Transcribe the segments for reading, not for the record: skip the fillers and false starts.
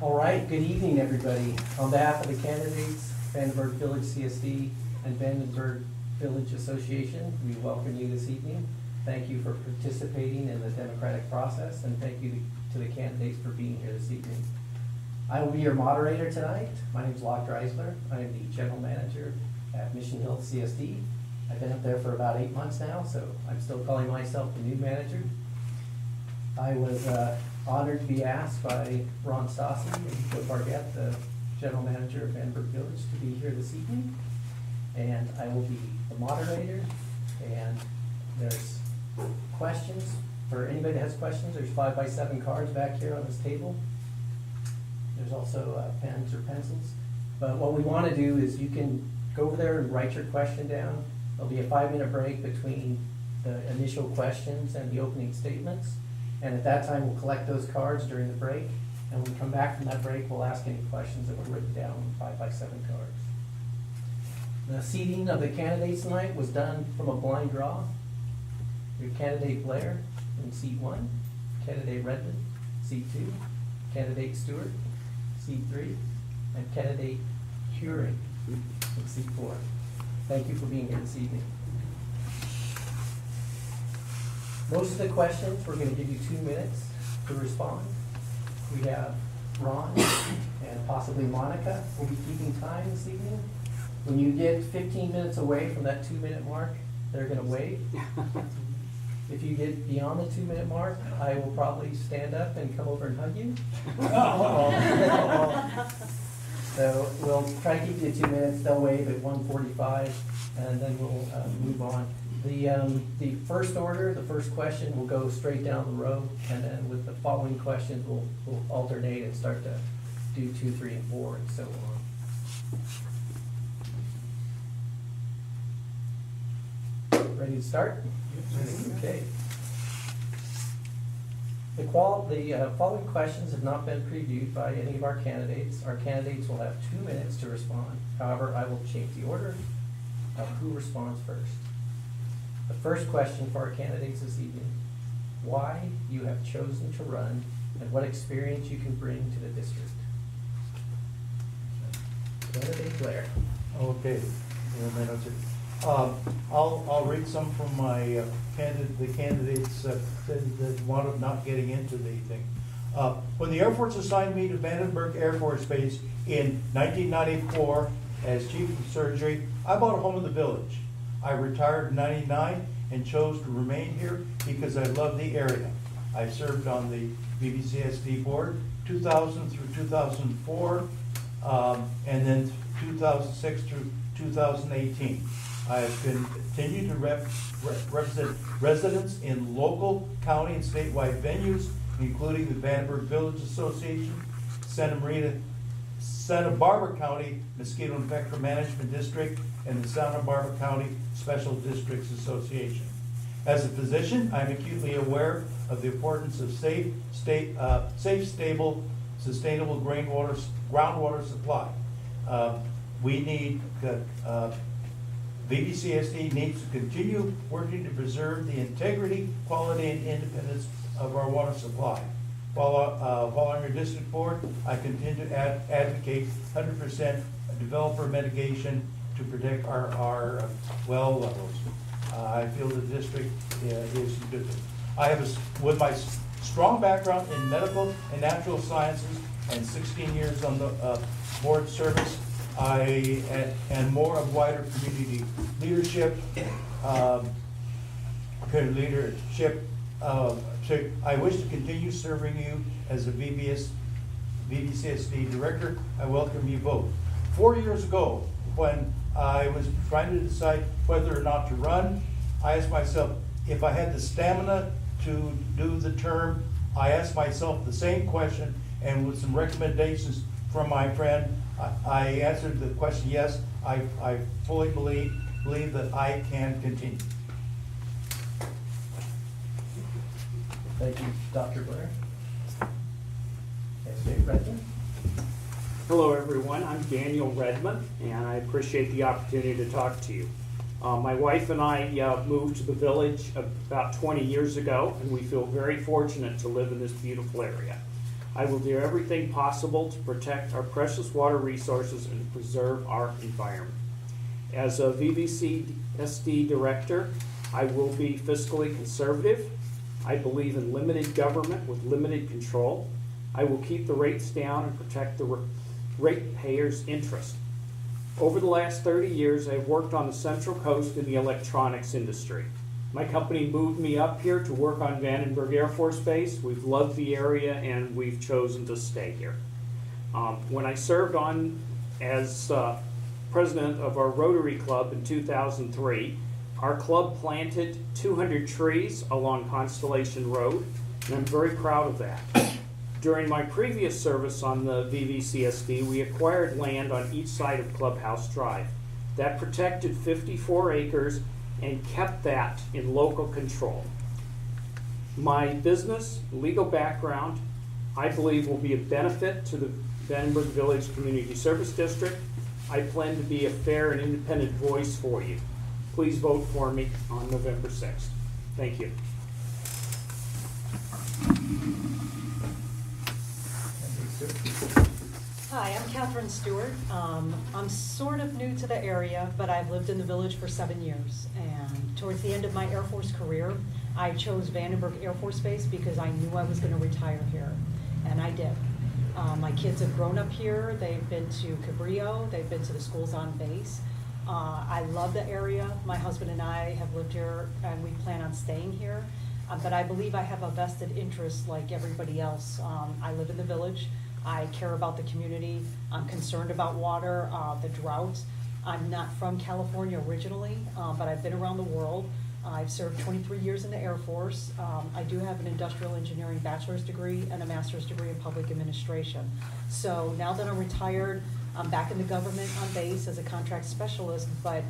All right, good evening, everybody. On behalf of the candidates, Vandenberg Village CSD and Vandenberg Village Association, we welcome you this evening. Thank you for participating in the democratic process, and thank you to the candidates for being here this evening. I will be your moderator tonight. My name is Locke Dreisler. I am the general manager at Mission Hill CSD. I've been up there for about 8 months now, so I'm still calling myself the new manager. I was honored to be asked by Ron Stassi and Joe Bargett, the general manager of Vandenberg Village, to be here this evening. And I will be the moderator, and there's questions. For anybody that has questions, there's 5x7 cards back here on this table. There's also pens or pencils. But what we want to do is you can go over there and write your question down. There'll be a 5-minute break between the initial questions and the opening statements. And at that time, we'll collect those cards during the break. And when we come back from that break, we'll ask any questions that were written down on 5x7 cards. The seating of the candidates tonight was done from a blind draw. Your candidate Blair in seat 1, candidate Redman, seat 2, candidate Stuart, seat 3, and candidate Curing in seat 4. Thank you for being here this evening. Most of the questions, we're going to give you 2 minutes to respond. We have Ron and possibly Monica will be keeping time this evening. When you get 15 minutes away from that 2-minute mark, they're going to wave. If you get beyond the 2-minute mark, I will probably stand up and come over and hug you. So we'll try to keep you 2 minutes. They'll wave at 1:45, and then we'll move on. The first order, the first question will go straight down the row, and then with the following questions, we'll alternate and start to do 2, 3, and 4, and so on. Ready to start? Okay. The following questions have not been previewed by any of our candidates. Our candidates will have 2 minutes to respond. However, I will change the order of who responds first. The first question for our candidates this evening: why you have chosen to run and what experience you can bring to the district. Candidate Blair. Okay. I'll read some from my the candidates that wound up not getting into the thing. When the Air Force assigned me to Vandenberg Air Force Base in 1994 as chief of surgery, I bought a home in the village. I retired in '99 and chose to remain here because I love the area. I served on the VVCSD board 2000 through 2004, and then 2006 through 2018. I have continued to represent residents in local, county, and statewide venues, including the Vandenberg Village Association, Santa Barbara County Mosquito and Vector Management District, and the Santa Barbara County Special Districts Association. As a physician, I'm acutely aware of the importance of safe, stable, sustainable groundwater supply. VVCSD needs to continue working to preserve the integrity, quality, and independence of our water supply. Following our district board, I continue to advocate 100% developer mitigation to protect our well levels. I feel the district is good. With my strong background in medical and natural sciences and 16 years on the board service, and more of wider community leadership. I wish to continue serving you as a VVCSD director. I welcome you both. 4 years ago, when I was trying to decide whether or not to run, I asked myself if I had the stamina to do the term. I asked myself the same question, and with some recommendations from my friend, I answered the question, yes, I fully believe that I can continue. Thank you, Dr. Blair. Candidate Redman. Hello, everyone. I'm Daniel Redman, and I appreciate the opportunity to talk to you. My wife and I moved to the village about 20 years ago, and we feel very fortunate to live in this beautiful area. I will do everything possible to protect our precious water resources and preserve our environment. As a VVCSD director, I will be fiscally conservative. I believe in limited government with limited control. I will keep the rates down and protect the ratepayers' interest. Over the last 30 years, I've worked on the Central Coast in the electronics industry. My company moved me up here to work on Vandenberg Air Force Base. We've loved the area and we've chosen to stay here. When I served on as president of our Rotary Club in 2003, our club planted 200 trees along Constellation Road, and I'm very proud of that. During my previous service on the VVCSD, we acquired land on each side of Clubhouse Drive. That protected 54 acres and kept that in local control. My business, legal background, I believe will be a benefit to the Vandenberg Village Community Service District. I plan to be a fair and independent voice for you. Please vote for me on November 6th. Thank you. Hi, I'm Katherine Stuart. I'm sort of new to the area, but I've lived in the village for 7 years. And towards the end of my Air Force career, I chose Vandenberg Air Force Base because I knew I was going to retire here, and I did. My kids have grown up here. They've been to Cabrillo. They've been to the schools on base. I love the area. My husband and I have lived here, and we plan on staying here. But I believe I have a vested interest like everybody else. I live in the village. I care about the community. I'm concerned about water, the drought. I'm not from California originally, but I've been around the world. I've served 23 years in the Air Force. I do have an industrial engineering bachelor's degree and a master's degree in public administration. So now that I'm retired, I'm back in the government on base as a contract specialist, but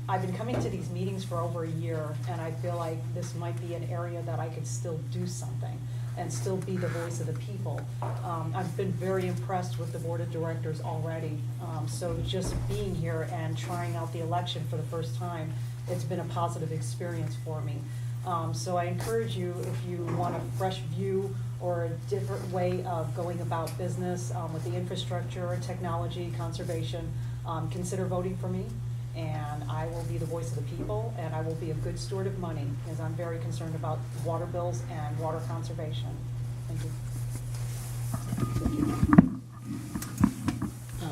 I've been coming to these meetings for over a year, and I feel like this might be an area that I could still do something and still be the voice of the people. I've been very impressed with the board of directors already. So just being here and trying out the election for the first time, it's been a positive experience for me. So I encourage you, if you want a fresh view or a different way of going about business with the infrastructure, technology, conservation, consider voting for me. And I will be the voice of the people, and I will be a good steward of money, because I'm very concerned about water bills and water conservation. Thank you.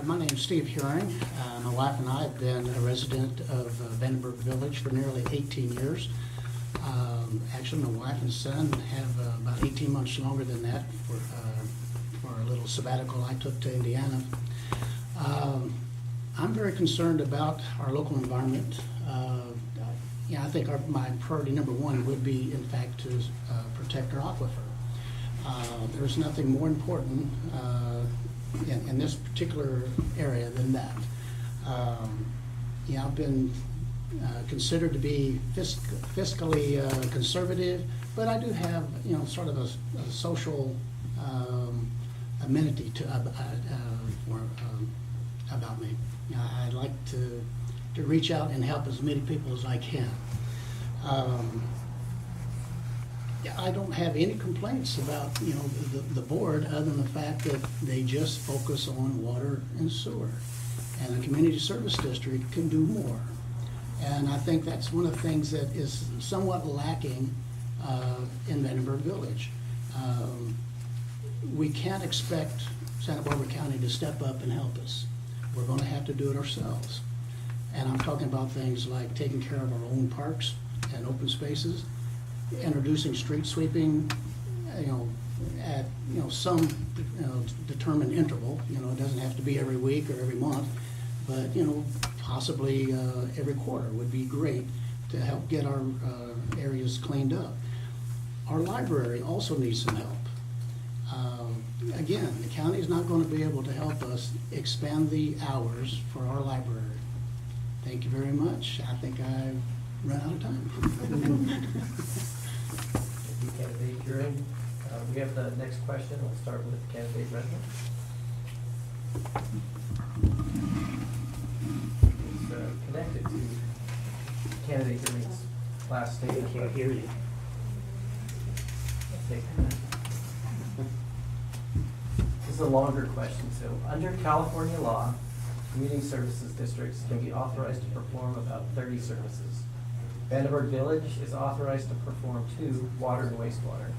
My name is Steve Huring. My wife and I have been a resident of Vandenberg Village for nearly 18 years. Actually, my wife and son have about 18 months longer than that for a little sabbatical I took to Indiana. I'm very concerned about our local environment. I think my priority number one would be, in fact, to protect our aquifer. There's nothing more important in this particular area than that. I've been considered to be fiscally conservative, but I do have, sort of a social amenity to about me. I'd like to reach out and help as many people as I can. I don't have any complaints about the board, other than the fact that they just focus on water and sewer, and a community service district can do more. And I think that's one of the things that is somewhat lacking in Vandenberg Village. We can't expect Santa Barbara County to step up and help us. We're going to have to do it ourselves. And I'm talking about things like taking care of our own parks and open spaces, introducing street sweeping, at some determined interval. It doesn't have to be every week or every month, but possibly every quarter would be great to help get our areas cleaned up. Our library also needs some help. Again, the county is not going to be able to help us expand the hours for our library. Thank you very much. I think I've run out of time. Candidate Huring. We have the next question. We'll start with candidate Redman. It's connected to candidate Huring's last statement. I can't hear you. Take that. is a longer question. So under California law, community services districts can be authorized to perform about 30 services. Vandenberg Village is authorized to perform 2, water and wastewater.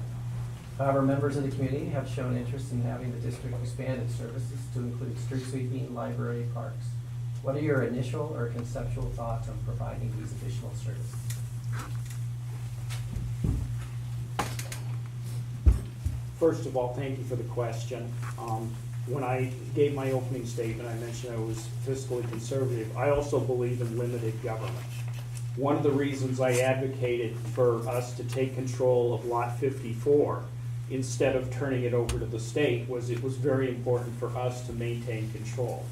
However, members of the community have shown interest in having the district expand its services to include street sweeping, library, parks. What are your initial or conceptual thoughts on providing these additional services? First of all, thank you for the question. When I gave my opening statement, I mentioned I was fiscally conservative. I also believe in limited government. One of the reasons I advocated for us to take control of Lot 54 instead of turning it over to the state was it was very important for us to maintain control.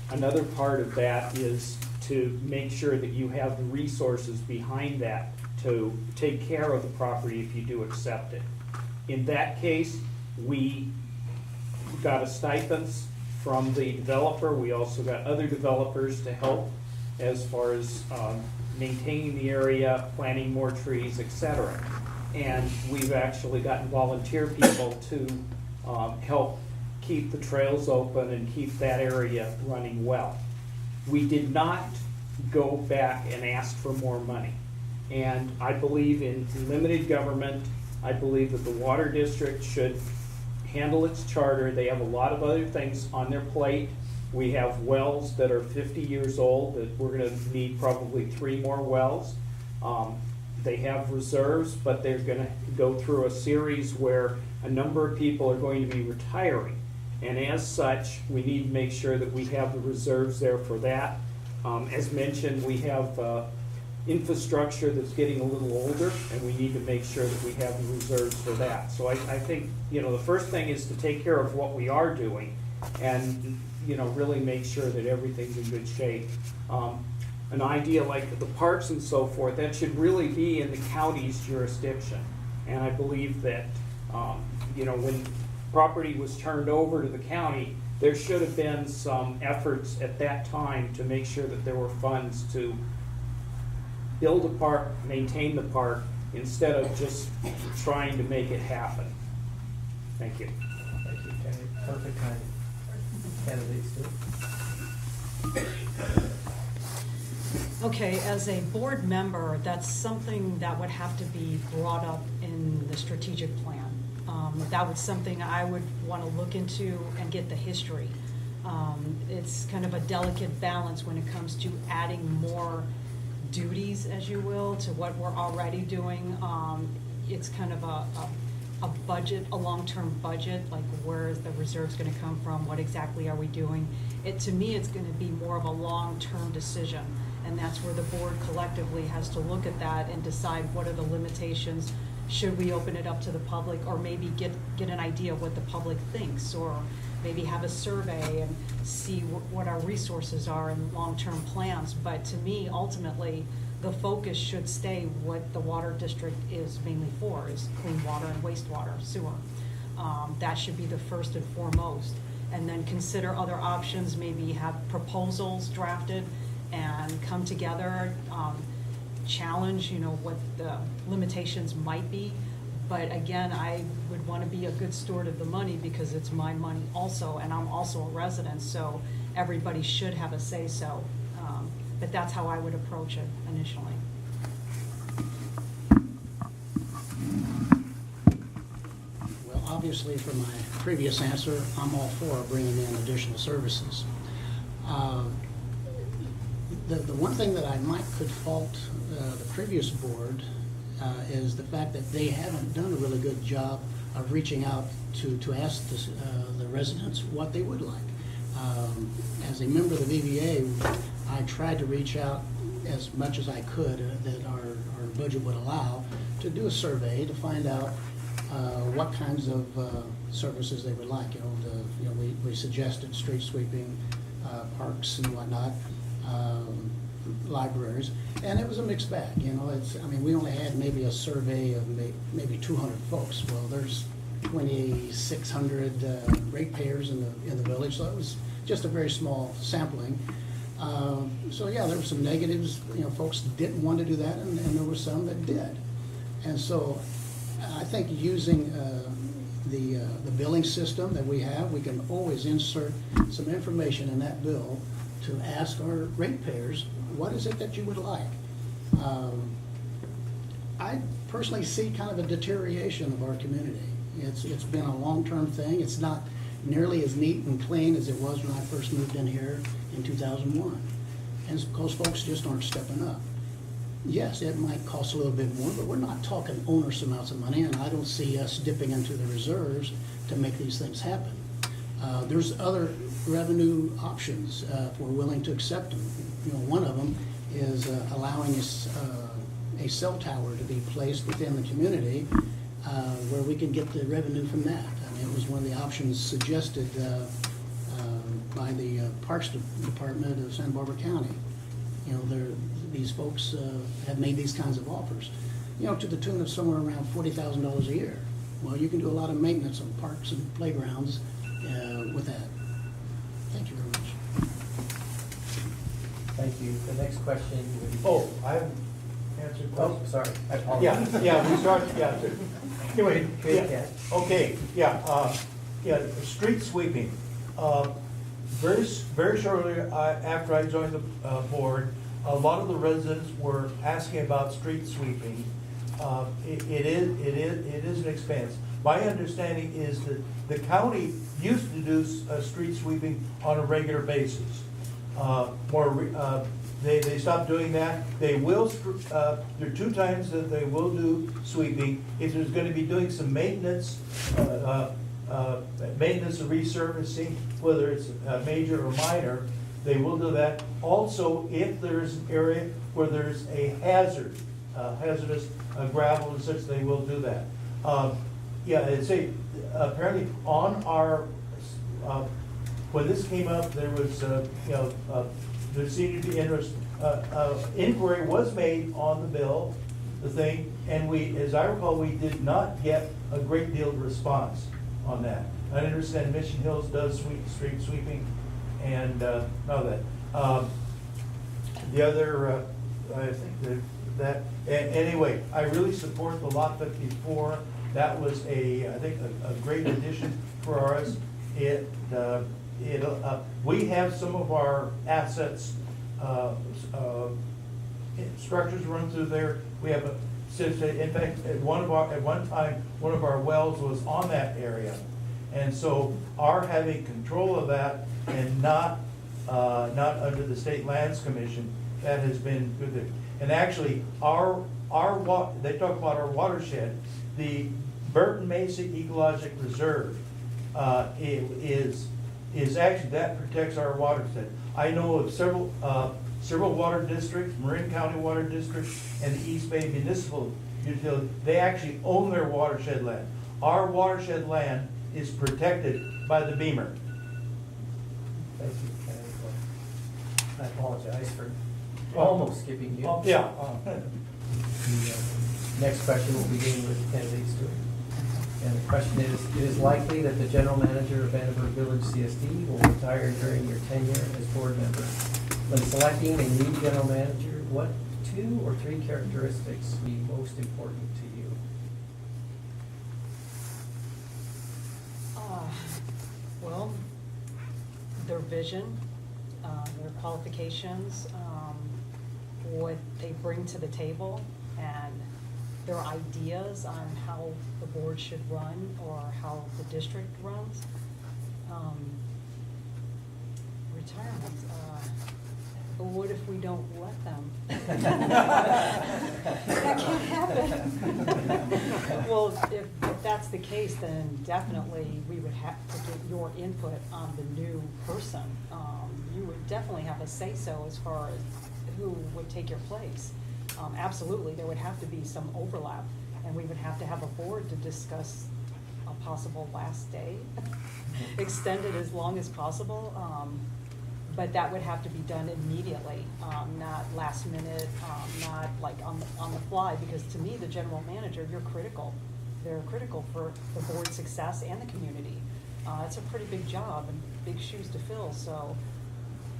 Another part of that is to make sure that you have the resources behind that to take care of the property if you do accept it. In that case, we got a stipends from the developer. We also got other developers to help as far as maintaining the area, planting more trees, etc. And we've actually gotten volunteer people to help keep the trails open and keep that area running well. We did not go back and ask for more money. And I believe in limited government. I believe that the water district should handle its charter. They have a lot of other things on their plate. We have wells that are 50 years old that we're going to need probably 3 more wells. They have reserves, but they're going to go through a series where a number of people are going to be retiring. And as such, we need to make sure that we have the reserves there for that. As mentioned, we have infrastructure that's getting a little older, and we need to make sure that we have the reserves for that. So I think, the first thing is to take care of what we are doing and, really make sure that everything's in good shape. An idea like the parks and so forth, that should really be in the county's jurisdiction. And I believe that, when property was turned over to the county, there should have been some efforts at that time to make sure that there were funds to build a park, maintain the park, instead of just trying to make it happen. Thank you. Thank you, Kenny. Perfect timing. Candidates too. Okay, as a board member, that's something that would have to be brought up in the strategic plan. That was something I would want to look into and get the history. It's kind of a delicate balance when it comes to adding more duties, as you will, to what we're already doing. It's kind of a budget, a long-term budget, like where is the reserves going to come from, what exactly are we doing? To me, it's going to be more of a long-term decision, and that's where the board collectively has to look at that and decide what are the limitations. Should we open it up to the public, or maybe get an idea of what the public thinks, or maybe have a survey and see what our resources are and long-term plans. But to me, ultimately, the focus should stay what the water district is mainly for, is clean water and wastewater, sewer. That should be the first and foremost. And then consider other options, maybe have proposals drafted and come together, challenge, what the limitations might be. But again, I would want to be a good steward of the money because it's my money also, and I'm also a resident, so everybody should have a say-so. But that's how I would approach it initially. Well, obviously, from my previous answer, I'm all for bringing in additional services. The one thing that I could fault the previous board is the fact that they haven't done a really good job of reaching out to ask the residents what they would like. As a member of the VVA, I tried to reach out as much as I could that our budget would allow to do a survey to find out what kinds of services they would like. We suggested street sweeping, parks and whatnot, libraries, and it was a mixed bag. We only had maybe a survey of maybe 200 folks. Well, there's 2,600 ratepayers in the village, so it was just a very small sampling. So yeah, there were some negatives. Folks didn't want to do that, and there were some that did. And so I think using the billing system that we have, we can always insert some information in that bill to ask our ratepayers, what is it that you would like? I personally see kind of a deterioration of our community. It's been a long-term thing. It's not nearly as neat and clean as it was when I first moved in here in 2001. And it's because folks just aren't stepping up. Yes, it might cost a little bit more, but we're not talking onerous amounts of money, and I don't see us dipping into the reserves to make these things happen. There's other revenue options if we're willing to accept them. You know, one of them is allowing us a cell tower to be placed within the community where we can get the revenue from that. I mean, it was one of the options suggested by the Parks Department of Santa Barbara County. You know, these folks have made these kinds of offers, you know, to the tune of somewhere around $40,000 a year. Well, you can do a lot of maintenance on parks and playgrounds with that. Thank you very much. Thank you. The next question would be. Oh, I haven't answered Oh, questions. sorry, I apologize. Yeah, we started, yeah. Anyway, Good yeah, catch. okay, yeah, street sweeping. Very shortly after I joined the board, a lot of the residents were asking about street sweeping. It is an expense. My understanding is that the county used to do street sweeping on a regular basis. They stopped doing that. They will, there are 2 times that they will do sweeping. If there's gonna be doing some maintenance, maintenance or resurfacing, whether it's major or minor, they will do that. Also, if there's an area where there's a hazardous gravel and such, they will do that. Yeah, it's apparently on our, when this came up, there was, there seemed to be interest. Inquiry was made on the bill, the thing, and we, as I recall, we did not get a great deal of response on that. I understand Mission Hills does street sweeping and all that. The other, I think that anyway, I really support the Lot 54. That was I think a great addition for us. We have some of our assets, structures run through there. We have in fact, at one time, one of our wells was on that area. And so our having control of that and not under the State Lands Commission, that has been good. And actually, they talk about our watershed. The Burton Mesa Ecologic Reserve is actually, that protects our watershed. I know of several water districts, Marin County Water District and the East Bay Municipal Utility. They actually own their watershed land. Our watershed land is protected by the Beamer. Thank you, Ken. I apologize for almost skipping you. Yeah. The next question will begin with Katherine Stuart. And the question is, it is likely that the general manager of Vandenberg Village CSD will retire during your tenure as board member. When selecting a new general manager, what 2 or 3 characteristics will be most important to you? Well, their vision, their qualifications, what they bring to the table, and their ideas on how the board should run or how the district runs. Retirement, but what if we don't let them? That can't happen. Well, if that's the case, then definitely we would have to get your input on the new person. You would definitely have a say-so as far as who would take your place. Absolutely, there would have to be some overlap, and we would have to have a board to discuss a possible last day, extend it as long as possible. But that would have to be done immediately, not last minute, not like on the fly, because to me, the general manager, you're critical. They're critical for the board's success and the community. It's a pretty big job and big shoes to fill, so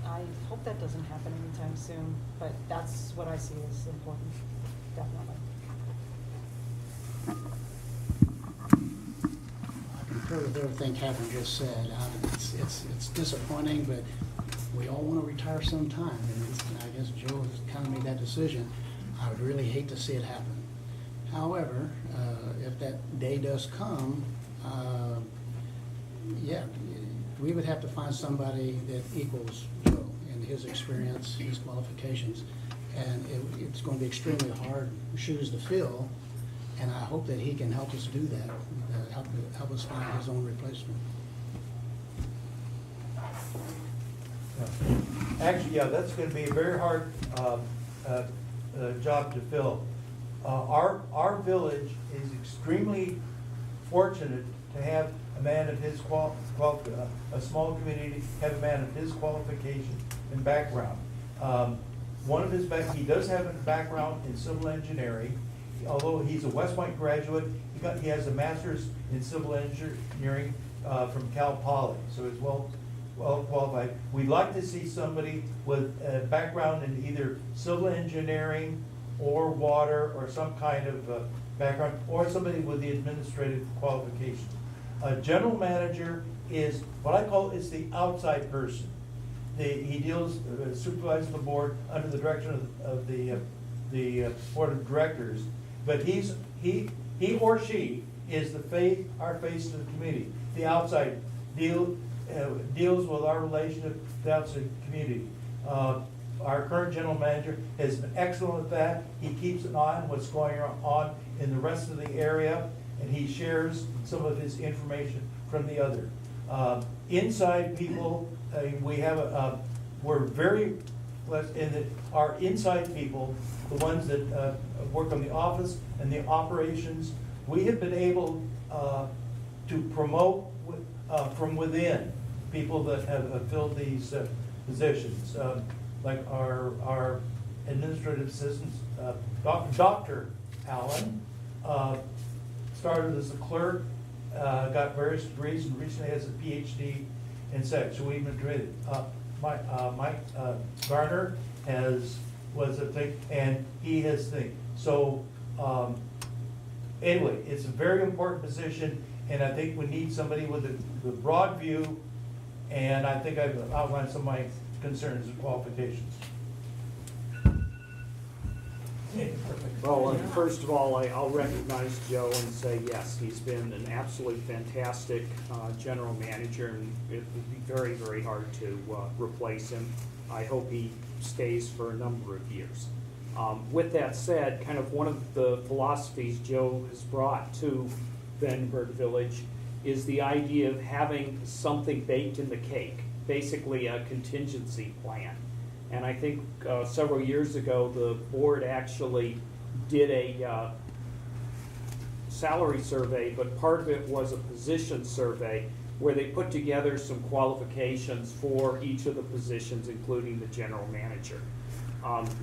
I hope that doesn't happen anytime soon, but that's what I see as important, definitely. concur with everything Katherine just said. It's disappointing, but we all want to retire sometime, and I guess Joe has kind of made that decision. I would really hate to see it happen. However, if that day does come, yeah, we would have to find somebody that equals Joe in his experience, his qualifications, and it's going to be extremely hard shoes to fill, and I hope that he can help us do that, help us find his own replacement. Actually, yeah, that's gonna be a very hard, job to fill. Our village is extremely fortunate to have a man of his a small community, have a man of his qualification and background. One of his he does have a background in civil engineering, although he's a West Point graduate. He has a master's in civil engineering from Cal Poly, so he's well qualified. We'd like to see somebody with a background in either civil engineering or water or some kind of background, or somebody with the administrative qualifications. A general manager is what I call is the outside person. He deals, supervises the board under the direction of the board of directors, but he or she is our face to the community. The outside deals with our relationship with the outside community. Our current general manager has been excellent at that. He keeps an eye on what's going on in the rest of the area, and he shares some of his information from the other. Inside people, we're very blessed in that our inside people, the ones that work on the office and the operations, we have been able to promote from within people that have filled these positions. Like our administrative assistants, Dr. Allen, started as a clerk, got various degrees, and recently has a PhD in sexual administration. Mike Garner was a thing, and he has thing. So anyway, it's a very important position, and I think we need somebody with a broad view, and I think I've outlined some of my concerns and qualifications. Well, first of all, I'll recognize Joe and say, yes, he's been an absolutely fantastic general manager, and it would be very, very hard to replace him. I hope he stays for a number of years. With that said, kind of one of the philosophies Joe has brought to Vandenberg Village is the idea of having something baked in the cake, basically a contingency plan. And I think several years ago, the board actually did a salary survey, but part of it was a position survey where they put together some qualifications for each of the positions, including the general manager.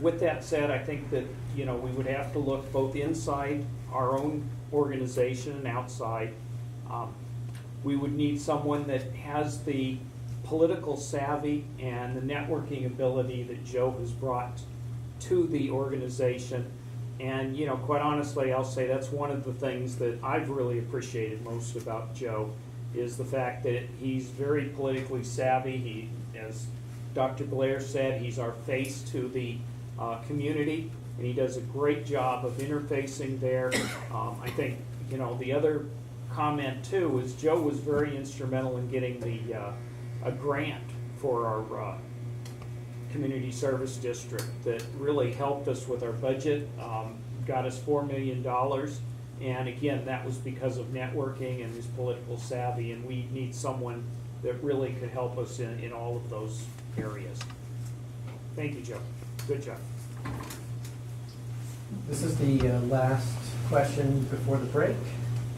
With that said, I think that we would have to look both inside our own organization and outside. We would need someone that has the political savvy and the networking ability that Joe has brought to the organization. And quite honestly, I'll say that's one of the things that I've really appreciated most about Joe is the fact that he's very politically savvy. He, as Dr. Blair said, he's our face to the community, and he does a great job of interfacing there. I think the other comment too is Joe was very instrumental in getting a grant for our community service district that really helped us with our budget, got us $4 million, and again, that was because of networking and his political savvy, and we need someone that really could help us in all of those areas. Thank you, Joe. Good job. This is the last question before the break,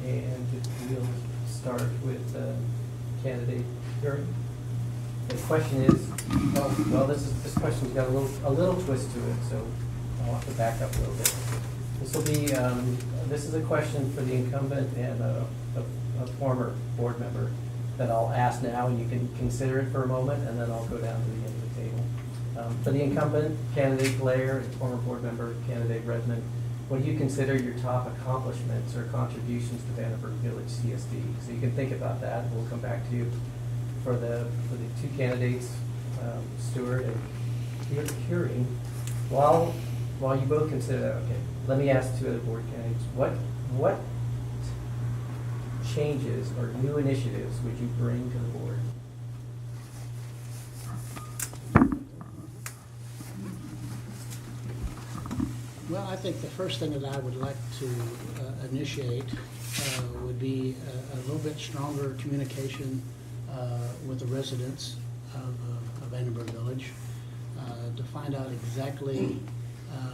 and we'll start with candidate Gurney. The question is, this question's got a little twist to it, so I'll have to back up a little bit. This is a question for the incumbent and a former board member that I'll ask now, and you can consider it for a moment, and then I'll go down to the end of the table. For the incumbent, candidate Blair, and former board member, candidate Redman, what do you consider your top accomplishments or contributions to Vandenberg Village CSD? So you can think about that. We'll come back to you for the two candidates, Stuart and Curing. While you both consider that, okay, let me ask two other board candidates, what changes or new initiatives would you bring to the board? Well, I think the first thing that I would like to initiate would be a little bit stronger communication with the residents of Vandenberg Village to find out exactly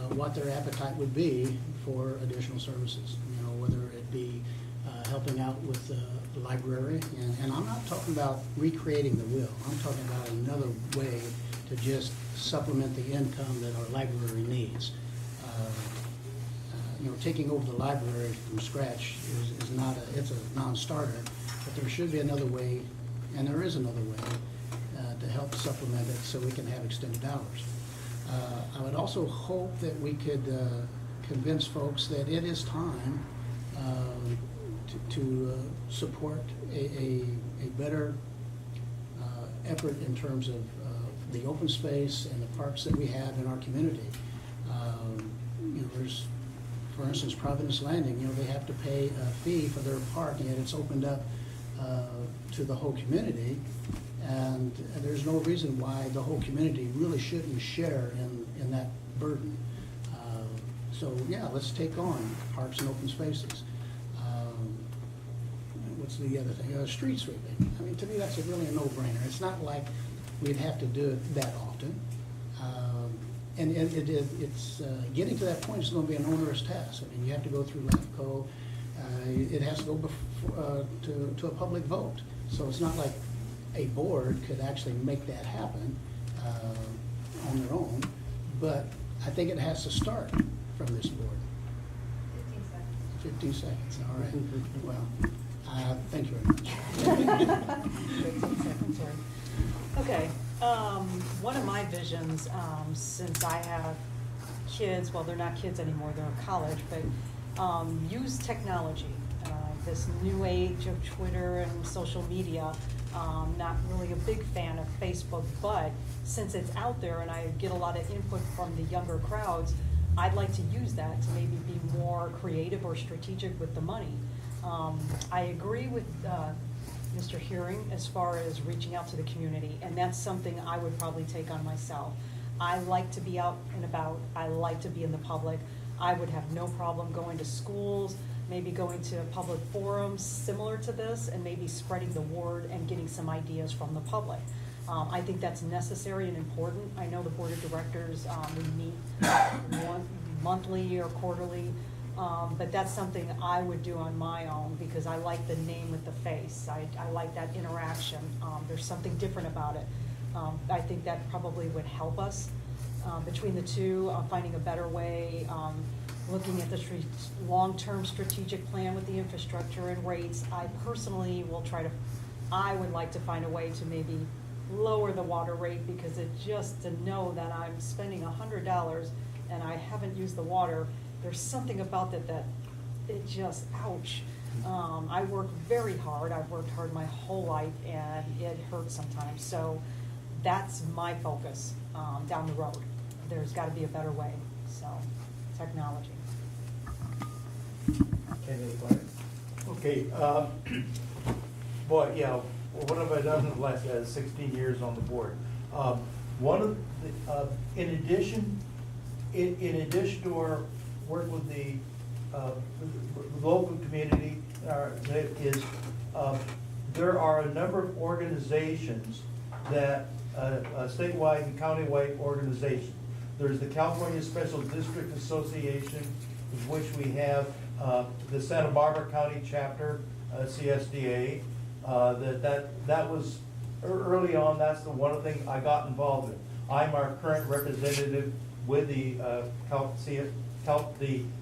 what their appetite would be for additional services. You know, whether it be helping out with the library, and I'm not talking about recreating the wheel. I'm talking about another way to just supplement the income that our library needs. You know, taking over the library from scratch is not it's a non-starter, but there should be another way, and there is another way to help supplement it so we can have extended hours. I would also hope that we could convince folks that it is time to support a better effort in terms of the open space and the parks that we have in our community. You know, there's, for instance, Providence Landing, you know, they have to pay a fee for their park, and it's opened up to the whole community, and there's no reason why the whole community really shouldn't share in that burden. So yeah, let's take on parks and open spaces. What's the other thing? Street sweeping. I mean, to me, that's really a no-brainer. It's not like we'd have to do it that often. And it's getting to that point is going to be an onerous task. I mean, you have to go through LAFCO. It has to go before, to a public vote. So it's not like a board could actually make that happen on their own. But I think it has to start from this board. 15 seconds. All right. Well, thank you very much. 15 seconds, sorry. Okay, one of my visions, since I have kids, well, they're not kids anymore, they're in college, but use technology. This new age of Twitter and social media, not really a big fan of Facebook, but since it's out there and I get a lot of input from the younger crowds, I'd like to use that to maybe be more creative or strategic with the money. I agree with Mr. Hearing as far as reaching out to the community, and that's something I would probably take on myself. I like to be out and about. I like to be in the public. I would have no problem going to schools, maybe going to public forums similar to this, and maybe spreading the word and getting some ideas from the public. I think that's necessary and important. I know the board of directors, we meet monthly or quarterly, but that's something I would do on my own because I like the name with the face. I like that interaction. There's something different about it. I think that probably would help us between the two, finding a better way, looking at the long-term strategic plan with the infrastructure and rates. I personally will I would like to find a way to maybe lower the water rate because it just to know that I'm spending $100 and I haven't used the water, there's something about that it just, ouch. I work very hard. I've worked hard my whole life and it hurts sometimes. So that's my focus down the road. There's got to be a better way. So technology. Candidate Clark? Okay, boy, yeah, what have I done in the last 16 years on the board? One of the, in addition to our work with the local community, there are a number of organizations that, statewide and countywide organizations. There's the California Special District Association, of which we have the Santa Barbara County Chapter, CSDA. That was early on. That's the one thing I got involved in. I'm our current representative with the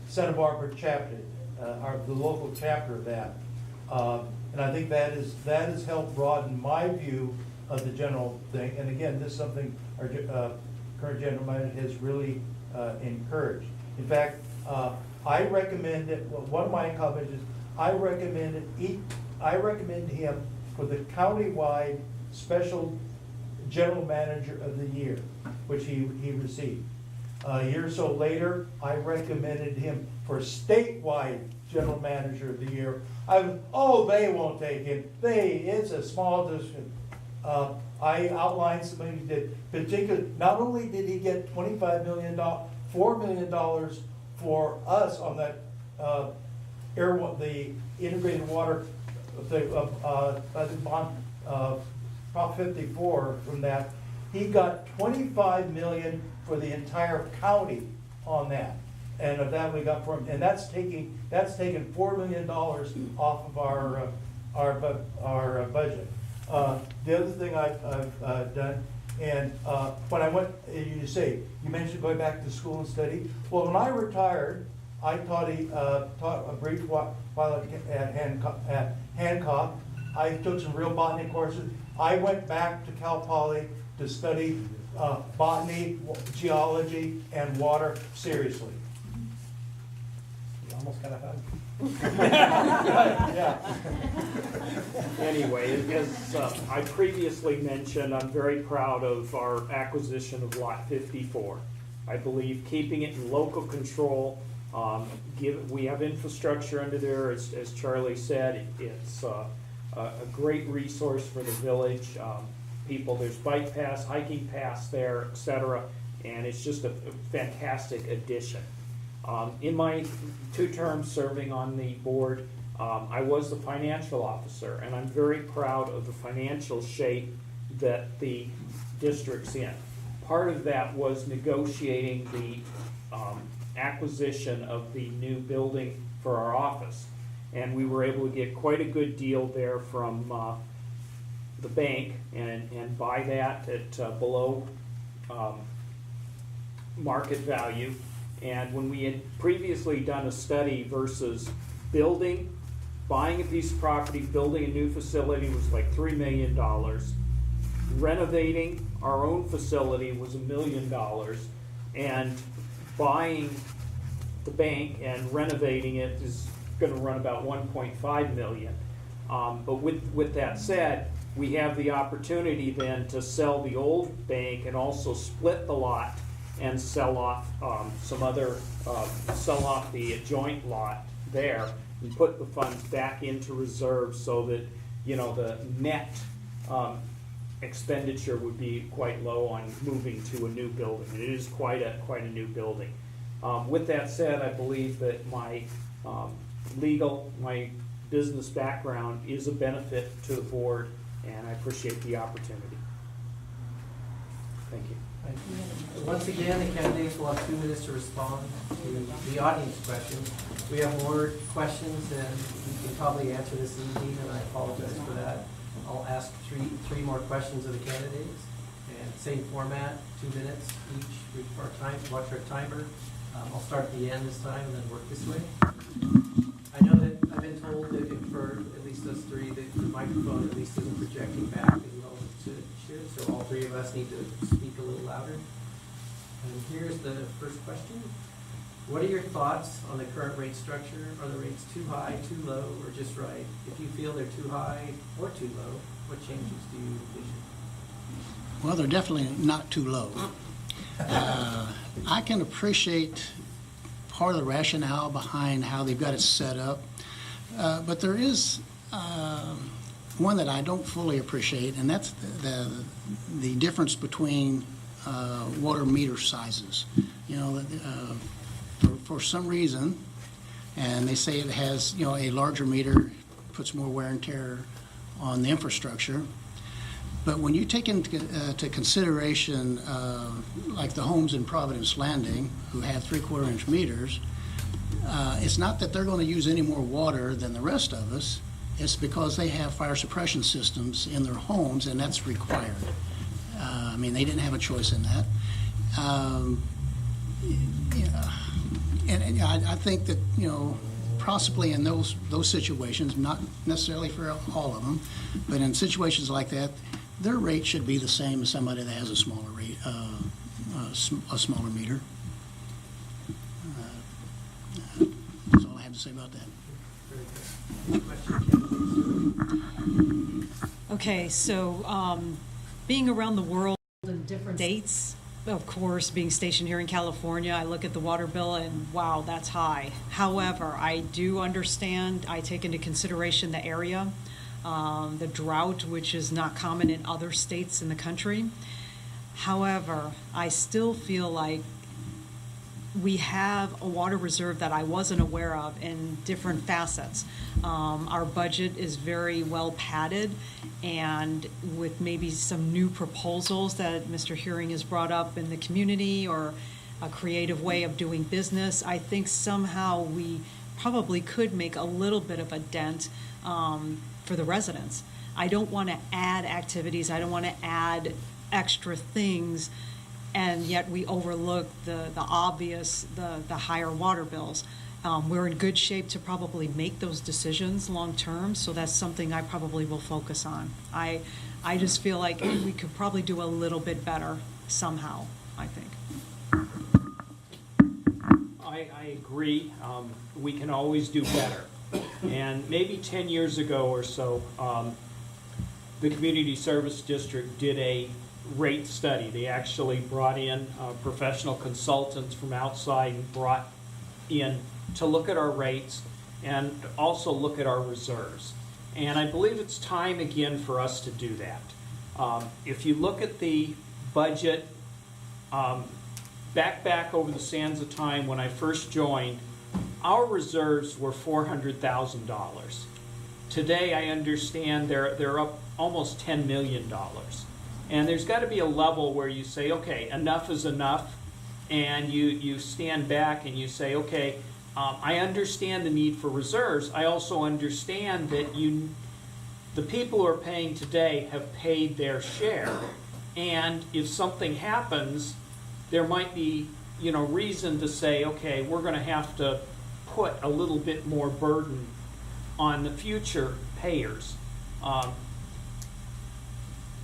Santa Barbara chapter, the local chapter of that. And I think that has helped broaden my view of the general thing. And again, this is something our current general manager has really encouraged. In fact, I recommended, well, one of my comments is, I recommended him for the countywide special general manager of the year, which he received. A year or so later, I recommended him for statewide general manager of the year. They won't take him. It's a small district. I outlined some things he did. Not only did he get $4 million for us on that the integrated water, Prop 54 from that. He got $25 million for the entire county on that. And of that we got from, and that's taking $4 million off of our budget. The other thing I've done, and when I went, you mentioned going back to school and study. Well, when I retired, I taught a brief while at Hancock. I took some real botany courses. I went back to Cal Poly to study botany, geology, and water seriously. You almost got a hug. Yeah. Anyway, as I previously mentioned, I'm very proud of our acquisition of Lot 54. I believe keeping it in local control, we have infrastructure under there, as Charlie said, it's a great resource for the village. There's bike paths, hiking paths there, etc., and it's just a fantastic addition. In my 2 terms serving on the board, I was the financial officer, and I'm very proud of the financial shape that the district's in. Part of that was negotiating the acquisition of the new building for our office, and we were able to get quite a good deal there from the bank and buy that at below market value. And when we had previously done a study versus buying a piece of property, building a new facility was like $3 million. Renovating our own facility was $1 million. And buying the bank and renovating it is going to run about $1.5 million. But with that said, we have the opportunity then to sell the old bank and also split the lot and sell off sell off the joint lot there and put the funds back into reserve so that the net expenditure would be quite low on moving to a new building. And it is quite a new building. With that said, I believe that my my business background is a benefit to the board, and I appreciate the opportunity. Thank you. Once again, the candidates will have 2 minutes to respond to the audience questions. We have more questions than we can probably answer this evening, and I apologize for that. I'll ask three more questions of the candidates, and same format, 2 minutes each for our time. Watch our timer. I'll start at the end this time and then work this way. I know that I've been told that for at least us 3, that the microphone at least isn't projecting back as well as it should, so all 3 of us need to speak a little louder. And here's the first question. What are your thoughts on the current rate structure? Are the rates too high, too low, or just right? If you feel they're too high or too low, what changes do you envision? Well, they're definitely not too low. I can appreciate part of the rationale behind how they've got it set up, but there is one that I don't fully appreciate, and that's the difference between water meter sizes. For some reason, and they say it has a larger meter puts more wear and tear on the infrastructure. But when you take into consideration, like the homes in Providence Landing, who have 3/4 inch meters, it's not that they're going to use any more water than the rest of us. It's because they have fire suppression systems in their homes, and that's required. They didn't have a choice in that. And I think that, possibly in those situations, not necessarily for all of them, but in situations like that, their rate should be the same as somebody that has a smaller rate, a smaller meter. to say about that. Very good. Question, Katherine Stuart? Okay, so being around the world in different states, of course, being stationed here in California, I look at the water bill and wow, that's high. However, I do understand, I take into consideration the area, the drought, which is not common in other states in the country. However, I still feel like we have a water reserve that I wasn't aware of in different facets. Our budget is very well padded, and with maybe some new proposals that Mr. Hearing has brought up in the community, or a creative way of doing business, I think somehow we probably could make a little bit of a dent for the residents. I don't want to add activities, I don't want to add extra things, and yet we overlook the obvious, the higher water bills. We're in good shape to probably make those decisions long-term, so that's something I probably will focus on. I just feel like we could probably do a little bit better somehow, I think. I agree. We can always do better. And maybe 10 years ago or so, the Community Service District did a rate study. They actually brought in professional consultants from outside and brought in to look at our rates and also look at our reserves. And I believe it's time again for us to do that. If you look at the budget, back over the sands of time when I first joined, our reserves were $400,000. Today I understand they're up almost $10 million. And there's got to be a level where you say, okay, enough is enough, and you stand back and you say, okay, I understand the need for reserves. I also understand that the people who are paying today have paid their share, and if something happens, there might be, reason to say, okay, we're going to have to put a little bit more burden on the future payers.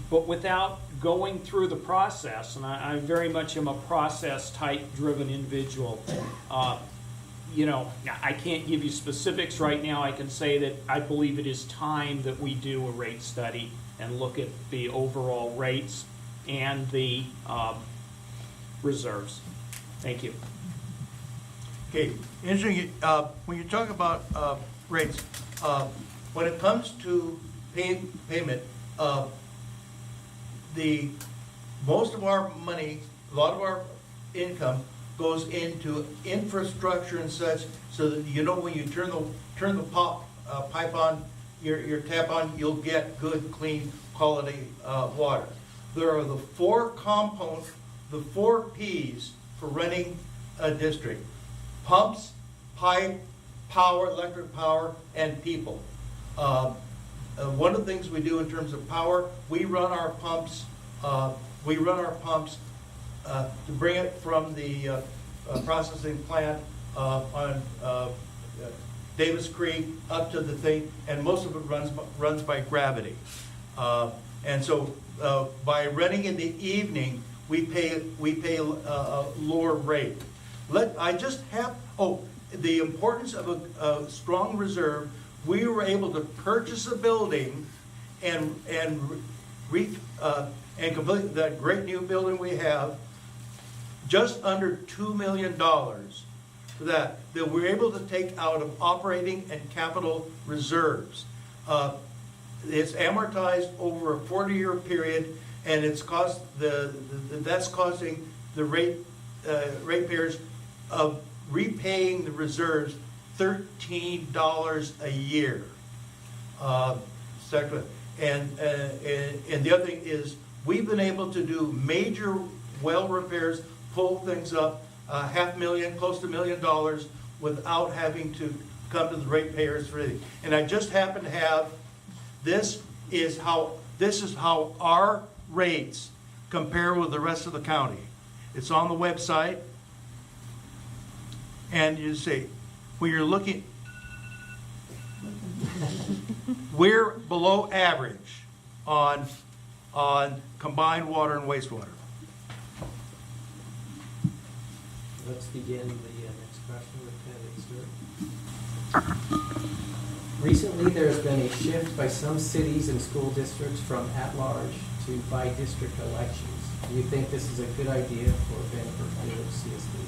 But without going through the process, and I very much am a process-type driven individual, I can't give you specifics right now. I can say that I believe it is time that we do a rate study and look at the overall rates and the reserves. Thank you. Okay, interesting, when you talk about rates, when it comes to payment, most of our money, a lot of our income goes into infrastructure and such, so that when you turn the pipe on, your tap on, you'll get good, clean, quality water. There are the four components, the 4 P's for running a district: pumps, pipe, power, electric power, and people. One of the things we do in terms of power, we run our pumps. To bring it from the processing plant on Davis Creek up to the thing, and most of it runs by gravity. And so by running in the evening, we pay a lower rate. The importance of a strong reserve. We were able to purchase a building and complete that great new building we have, just under $2 million for that we're able to take out of operating and capital reserves. It's amortized over a 40-year period, and that's causing the ratepayers of repaying the reserves $13 a year. And the other thing is, we've been able to do major well repairs, pull things up, $500,000, close to $1 million, without having to come to the ratepayers for anything. And I just happen to have, this is how our rates compare with the rest of the county. It's on the website, and you see, when you're looking, we're below average on combined water and wastewater. Let's begin the next question with Katherine Stuart. Recently, there's been a shift by some cities and school districts from at-large to by-district elections. Do you think this is a good idea for Vandenberg Village CSD?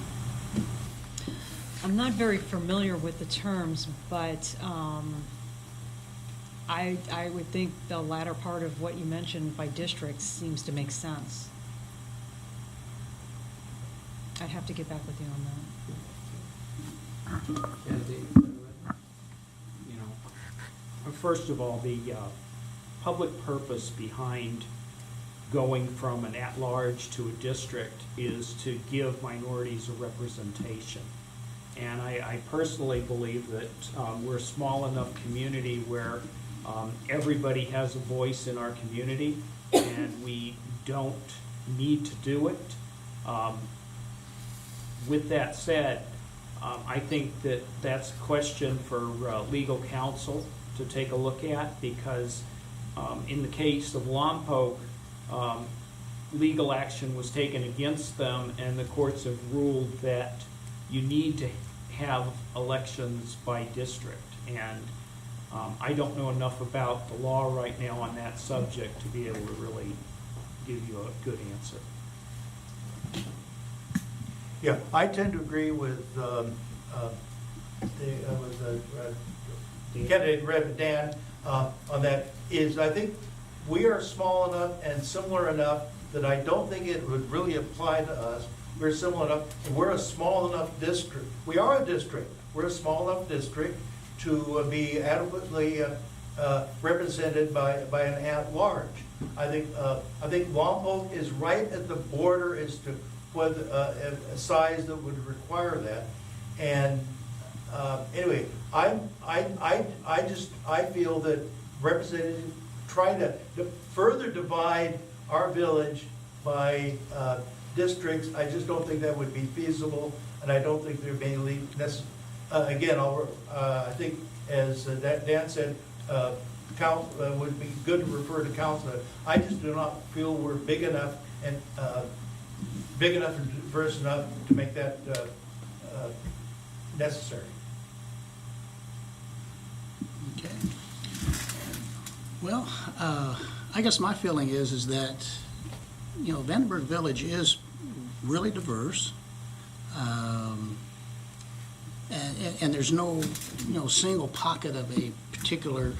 I'm not very familiar with the terms, but I would think the latter part of what you mentioned by districts seems to make sense. I'd have to get back with you on that. Candidate, You know, first of all, the public purpose behind going from an at-large to a district is to give minorities a representation. And I personally believe that we're a small enough community where everybody has a voice in our community, and we don't need to do it. With that said, I think that that's a question for legal counsel to take a look at, because in the case of Lompoc, legal action was taken against them, and the courts have ruled that you need to have elections by district. And I don't know enough about the law right now on that subject to be able to really give you a good answer. Yeah, I tend to agree with candidate Rev. Dan on that. I think we are small enough and similar enough that I don't think it would really apply to us. We're similar enough, and we're a small enough district. We are a district. We're a small enough district to be adequately represented by an at-large. I think Lompoc is right at the border as to what a size that would require that. And anyway, I feel that representatives try to further divide our village by districts. I just don't think that would be feasible, and I don't think there may be necessary. Again, I think, as Dan said, would be good to refer to council. I just do not feel we're big enough and diverse enough to make that necessary. Okay. Well, I guess my feeling is that, you know, Vandenberg Village is really diverse. And there's no, single pocket of a particular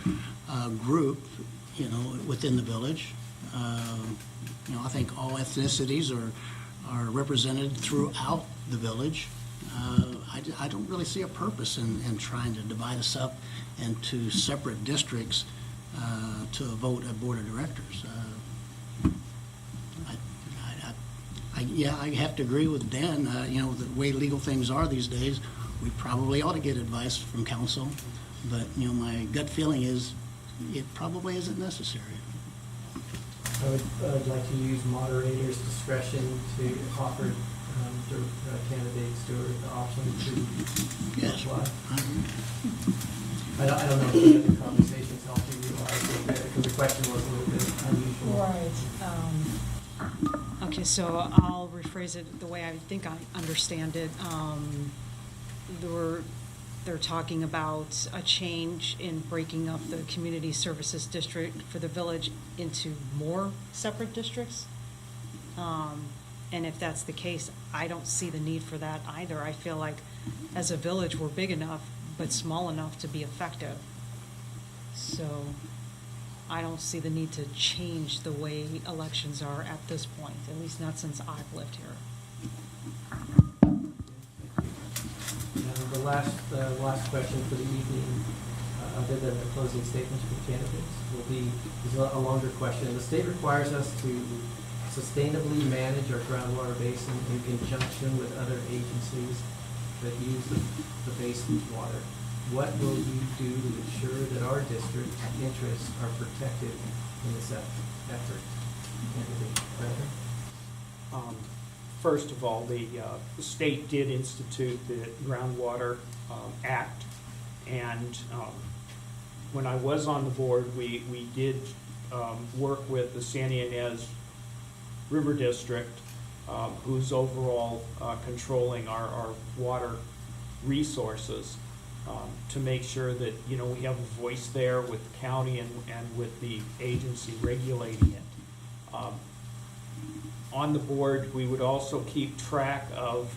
group, within the village. I think all ethnicities are represented throughout the village. I don't really see a purpose in trying to divide us up into separate districts to vote a board of directors. I have to agree with Dan. The way legal things are these days, we probably ought to get advice from counsel, but my gut feeling is it probably isn't necessary. I'd like to use moderator's discretion to offer candidate Stuart the option to Yes. apply. I don't know if the conversations help you realize that, because the question was a little bit unusual. Right. Okay, so I'll rephrase it the way I think I understand it. They're talking about a change in breaking up the community services district for the village into more separate districts. And if that's the case, I don't see the need for that either. I feel like as a village, we're big enough, but small enough to be effective. So I don't see the need to change the way elections are at this point, at least not since I've lived here. And the last question for the evening, other than the closing statements from candidates, is a longer question. The state requires us to sustainably manage our groundwater basin in conjunction with other agencies that use the basin's water. What will you do to ensure that our district interests are protected in this effort? Candidate Bradley? First of all, the state did institute the Groundwater Act, and when I was on the board, we did work with the Santa Ynez River District, who's overall controlling our water resources. to make sure that, we have a voice there with the county and with the agency regulating it. On the board, we would also keep track of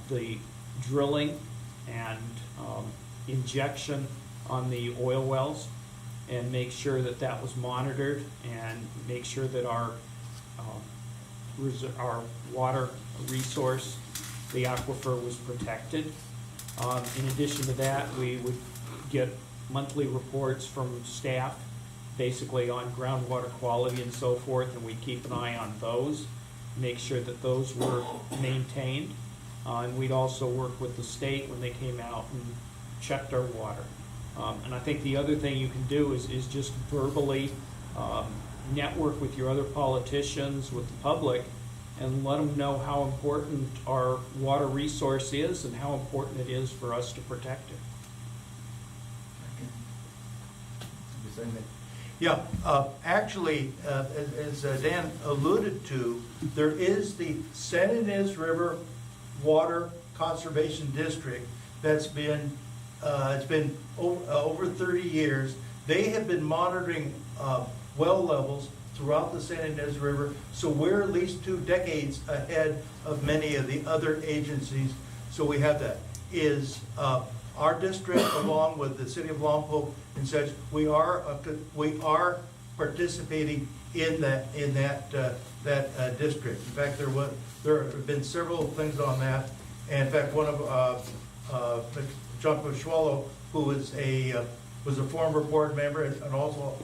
the drilling and injection on the oil wells, and make sure that that was monitored, and make sure that our water resource, the aquifer, was protected. In addition to that, we would get monthly reports from staff, basically on groundwater quality and so forth, and we keep an eye on those, make sure that those were maintained. And we'd also work with the state when they came out and checked our water. And I think the other thing you can do is just verbally network with your other politicians, with the public, and let them know how important our water resource is and how important it is for us to protect it. Yeah, actually, as Dan alluded to, there is the San Ynez River Water Conservation District that's been, it's been over 30 years. They have been monitoring well levels throughout the San Ynez River, so we're at least 2 decades ahead of many of the other agencies. So we have that. Is our district, along with the city of Lompoc and such, we are participating in that district. In fact, there have been several things on that. And in fact, one of John Pochuelo, who was a former board member and also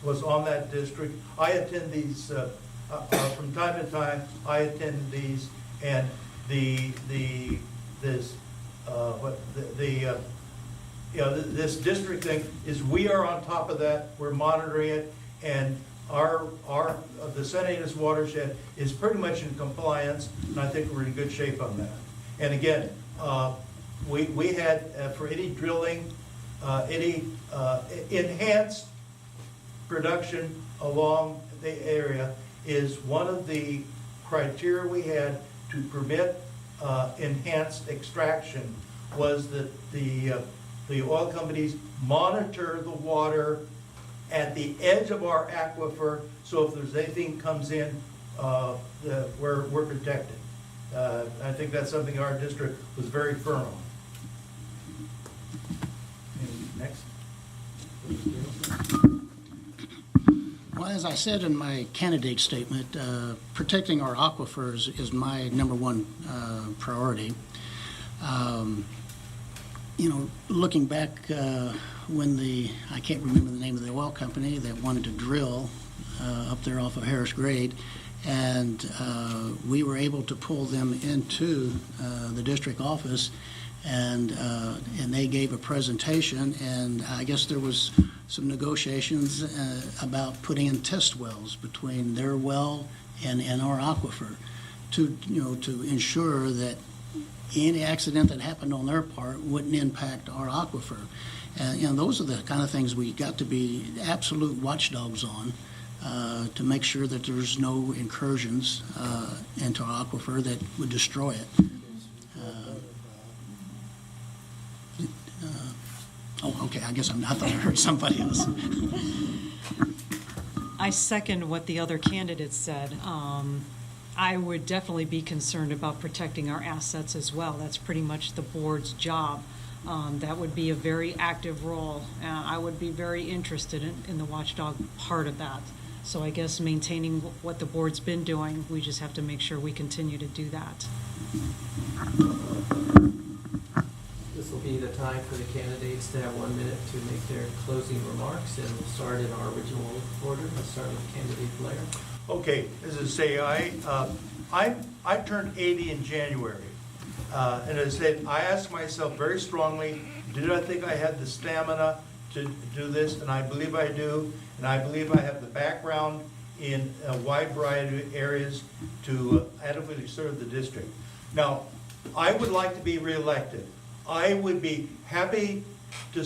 was on that district. I attend these from time to time. I attend these, and this district thing is, we are on top of that. We're monitoring it, and the San Ynez watershed is pretty much in compliance, and I think we're in good shape on that. And again, we had for any drilling, any enhanced production along the area is one of the criteria we had to permit enhanced extraction, was that the oil companies monitor the water at the edge of our aquifer, so if there's anything comes in, we're protected. I think that's something our district was very firm on. Next. Well, as I said in my candidate statement, protecting our aquifers is my #1 priority. Looking back when I can't remember the name of the oil company that wanted to drill up there off of Harris Grade, and we were able to pull them into the district office, and they gave a presentation, and I guess there was some negotiations about putting in test wells between their well and our aquifer to ensure that any accident that happened on their part wouldn't impact our aquifer. And those are the kind of things we got to be absolute watchdogs on, to make sure that there's no incursions into our aquifer that would destroy it. Okay, I guess I thought I heard somebody else. I second what the other candidates said. I would definitely be concerned about protecting our assets as well. That's pretty much the board's job. That would be a very active role. I would be very interested in the watchdog part of that. So I guess maintaining what the board's been doing, we just have to make sure we continue to do that. This will be the time for the candidates to have 1 minute to make their closing remarks, and we'll start in our original order. Let's start with candidate Blair. Okay, as I say, I turned 80 in January, and as I said, I asked myself very strongly, did I think I had the stamina to do this? And I believe I do, and I believe I have the background in a wide variety of areas to adequately serve the district. Now, I would like to be reelected. I would be happy to,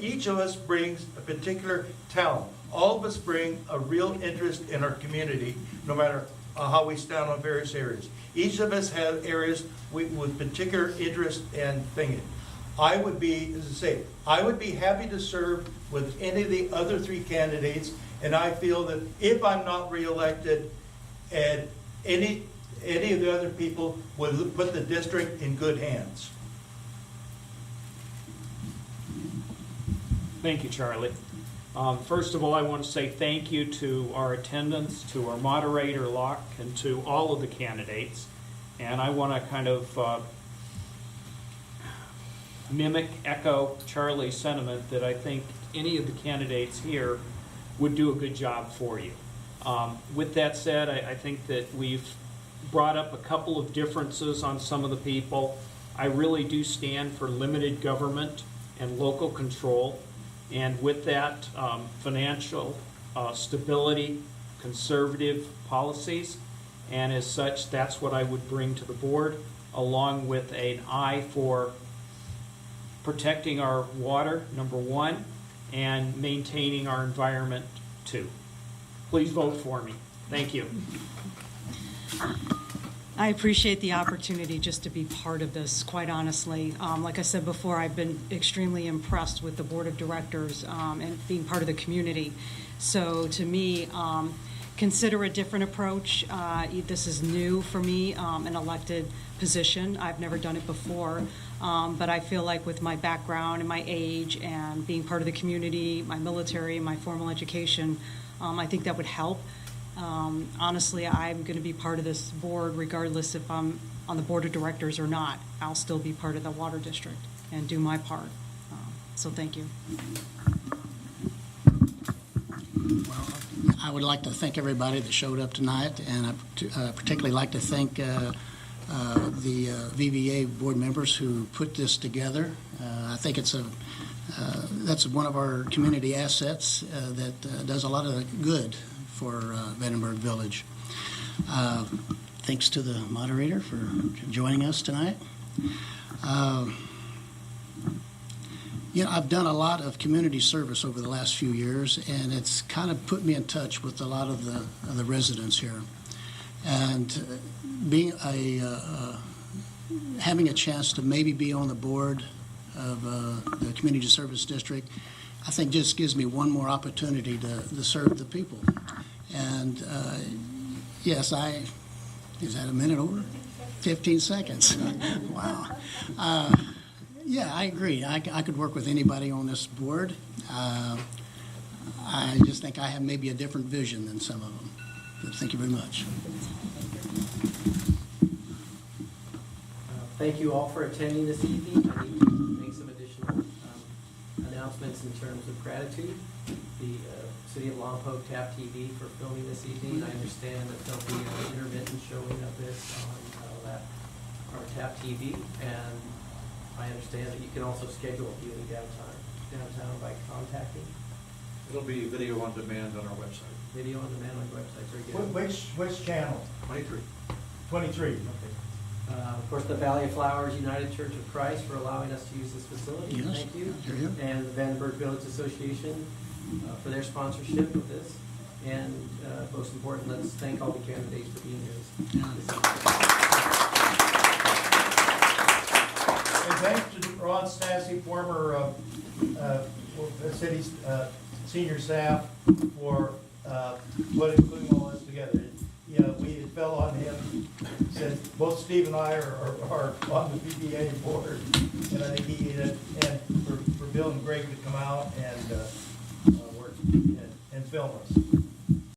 each of us brings a particular talent. All of us bring a real interest in our community, no matter how we stand on various areas. Each of us have areas with particular interest and thinking. I would be, as I say, I would be happy to serve with any of the other three candidates, and I feel that if I'm not reelected, and any of the other people would put the district in good hands. Thank you, Charlie. First of all, I want to say thank you to our attendants, to our moderator, Locke, and to all of the candidates. And I want to kind of echo Charlie's sentiment that I think any of the candidates here would do a good job for you. With that said, I think that we've brought up a couple of differences on some of the people. I really do stand for limited government and local control. And with that, financial stability, conservative policies, and as such, that's what I would bring to the board, along with an eye for protecting our water, number one, and maintaining our environment, two. Please vote for me. Thank you. I appreciate the opportunity just to be part of this, quite honestly. Like I said before, I've been extremely impressed with the board of directors and being part of the community. So to me, consider a different approach. This is new for me, an elected position. I've never done it before. But I feel like with my background and my age and being part of the community, my military, my formal education, I think that would help. Honestly, I'm going to be part of this board regardless if I'm on the board of directors or not. I'll still be part of the water district and do my part. So thank you. Well, I would like to thank everybody that showed up tonight, and I particularly like to thank the VVA board members who put this together. I think it's that's one of our community assets that does a lot of good for Vandenberg Village. Thanks to the moderator for joining us tonight. I've done a lot of community service over the last few years, and it's kind of put me in touch with a lot of the residents here. And being having a chance to maybe be on the board of the Community Service District, I think just gives me one more opportunity to serve the people. And yes, is that a minute over? 15 seconds. Wow. Yeah, I agree. I could work with anybody on this board. I just think I have maybe a different vision than some of them. But thank you very much. Thank you all for attending this evening. I need to make some additional announcements in terms of gratitude. The City of Lompoc Tap TV for filming this evening. I understand that there'll be an intermittent showing of this on our Tap TV, and I understand that you can also schedule viewing downtown by contacting. It'll be video on demand on our website. Video on demand on the website. Very good. Which channel? 23. 23. Okay. Of course, the Valley of Flowers United Church of Christ for allowing us to use this facility. Yes. Thank you. Here you go. And the Vandenberg Village Association for their sponsorship of this. And most important, let's thank all the candidates for being here. And thanks to Ron Stassi, former city's senior staff, for putting all this together. It fell on him, since both Steve and I are on the PPA board, and I think and for Bill and Greg to come out and work and film us.